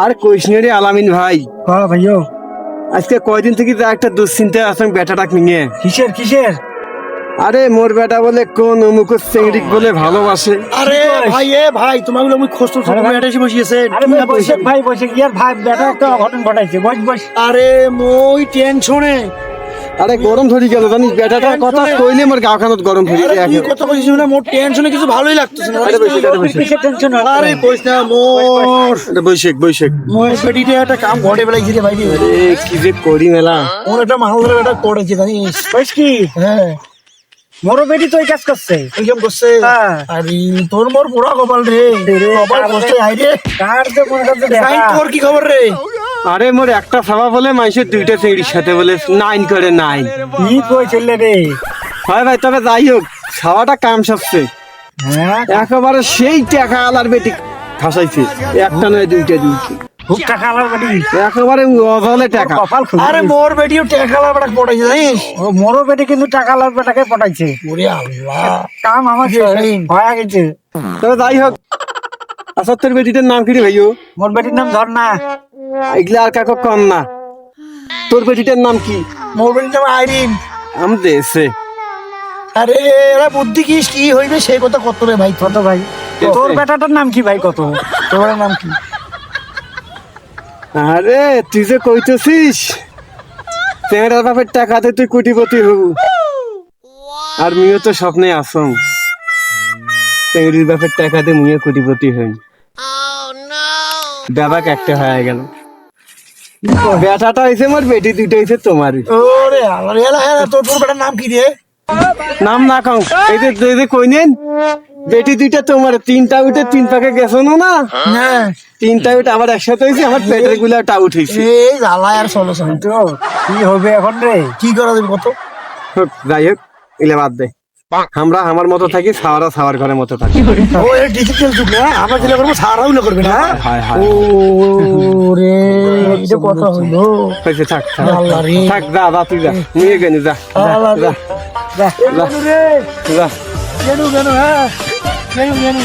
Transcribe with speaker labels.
Speaker 1: আর কইসনেরি আলামিন ভাই,
Speaker 2: হ্যাঁ ভাইও।
Speaker 1: আজকে কয়দিন থেকে যা একটা দুশ্চিন্তায় আছেন বেটাটাক নিয়ে।
Speaker 2: কিসের কিসের?
Speaker 1: আরে মোর বেটা বলে কোন অমুক চেংড়িক বলে ভালোবাসে।
Speaker 3: আরে ভাই, ভাই তোমার আমি খোঁজ তো এসে বসিয়েছে।
Speaker 2: আরে ভাই বসে, ভাই বসে কি আর ভাই বেটা একটা অঘটন ঘটাইছে। বস বস।
Speaker 3: আরে মই টেনশনে।
Speaker 1: আরে গরম ধরি গেল জানিস, বেটাটার কথা কইলে মোর গাও খানত গরম ধরি
Speaker 3: আরে
Speaker 1: যায়।
Speaker 3: তুই কথা বলিস না, মোর টেনশনে কিছু ভালোই লাগতেছে না।
Speaker 1: আরে বসে, আরে বসে।
Speaker 2: কিসের টেনশন?
Speaker 3: আরে কইস না মোর,
Speaker 1: আরে বৈশেক বৈশেক,
Speaker 3: মোর বেটিটা একটা কাম ঘটে বেলাইছি রে ভাই।
Speaker 1: আরে কি যে করি মেলা।
Speaker 3: মোর একটা মাল ধরে একটা করেছে জানিস।
Speaker 2: বস কি?
Speaker 3: হ্যাঁ,
Speaker 2: মোর বেটি তো এই কাজ করছে।
Speaker 3: এইসব করছে।
Speaker 2: হ্যাঁ।
Speaker 3: আরে তোর মোর পুরা কপাল রে, কপাল করছে আই রে।
Speaker 2: কার যে মনে করছে
Speaker 3: ভাই
Speaker 2: দেখা।
Speaker 3: তোর কি খবর রে?
Speaker 1: আরে মোর একটা সাবা বলে মানুষের দুইটা চেংড়ির সাথে বলে নাইন করে নাইন।
Speaker 2: কি কই চললে রে?
Speaker 1: হয় ভাই, তবে যাই হোক সাবাটা কাম সারছে।
Speaker 2: হ্যাঁ,
Speaker 1: একেবারে সেই টাকা আলার বেটি ফাঁসাইছে, একটা নয় দুইটা দিয়েছে।
Speaker 2: খুব টাকা আলার বেটি।
Speaker 1: একেবারে অজলে টাকা।
Speaker 2: কপাল খুলে।
Speaker 3: আরে মোর বেটিও টেকালা বড় পড়েছে জানিস।
Speaker 2: ও মোর বেটি কিন্তু টাকা আলার বেটাকে পটাইছে।
Speaker 3: ওরে আল্লাহ,
Speaker 2: কাম আমার হয়ে গেছে।
Speaker 1: তবে যাই হোক, আচ্ছা তোর বেটিটার নাম কি রে ভাইও?
Speaker 2: মোর বেটির নাম ঝর্ণা।
Speaker 1: এগুলা আর কাকো কম না। তোর বেটিটার নাম কি?
Speaker 3: মোর বেটির নাম আইরিন।
Speaker 1: আম দেশে।
Speaker 3: আরে এরা বুদ্ধি কি হইবে সেই কথা কত রে ভাই।
Speaker 2: কত ভাই? তোর বেটাটার নাম কি ভাই? কত?
Speaker 3: তোর নাম কি?
Speaker 1: আরে তুই যে কইতেছিস চেংড়ার বাপের টাকাতে তুই কোটিপতি হবু, আর মিও তো স্বপ্নে আসম চেংড়ির বাপের টাকাতে মুয়ে কোটিপতি হই। ব্যাপাক একটা হয়ে গেল। বেটাটা হয়েছে মোর, বেটি দুইটা হয়েছে তোমার।
Speaker 3: ওরে আল্লাহ, এলা এলা তোর বেটার নাম কি রে?
Speaker 1: নাম না কম, এই যে কই নেন বেটি দুইটা তোমার, তিনটা উঠে তিন পাকে গেছো না?
Speaker 3: হ্যাঁ,
Speaker 1: তিনটা উঠে আমার একসাথে হয়েছে, আমার পেটের গুলা টাউট হয়েছে।
Speaker 3: এই জ্বালা আর সলিউশন
Speaker 2: তো কি হবে এখন রে?
Speaker 3: কি করা যাবে কত?
Speaker 1: হোক, যাই হোক, এলে বাদ দে। আমরা আমার মতো থাকি, সাওয়ারা সাওয়ার ঘরের মতো থাকি।
Speaker 3: ও এর ডিজিটাল যুগ না, আমরা যেটা করবো সারাও না করবে না।
Speaker 1: হায় হায়।
Speaker 3: ওরে এটা কথা হইলো।
Speaker 1: হয়েছে, থাক থাক।
Speaker 3: আল্লাহ রে।
Speaker 1: থাক, যা যা তুই যা, নিয়ে গেনি যা
Speaker 3: আল্লাহ রে।
Speaker 1: যা
Speaker 2: যা।
Speaker 1: যা
Speaker 3: রে
Speaker 1: যা।
Speaker 3: কেন হ্যাঁ কেন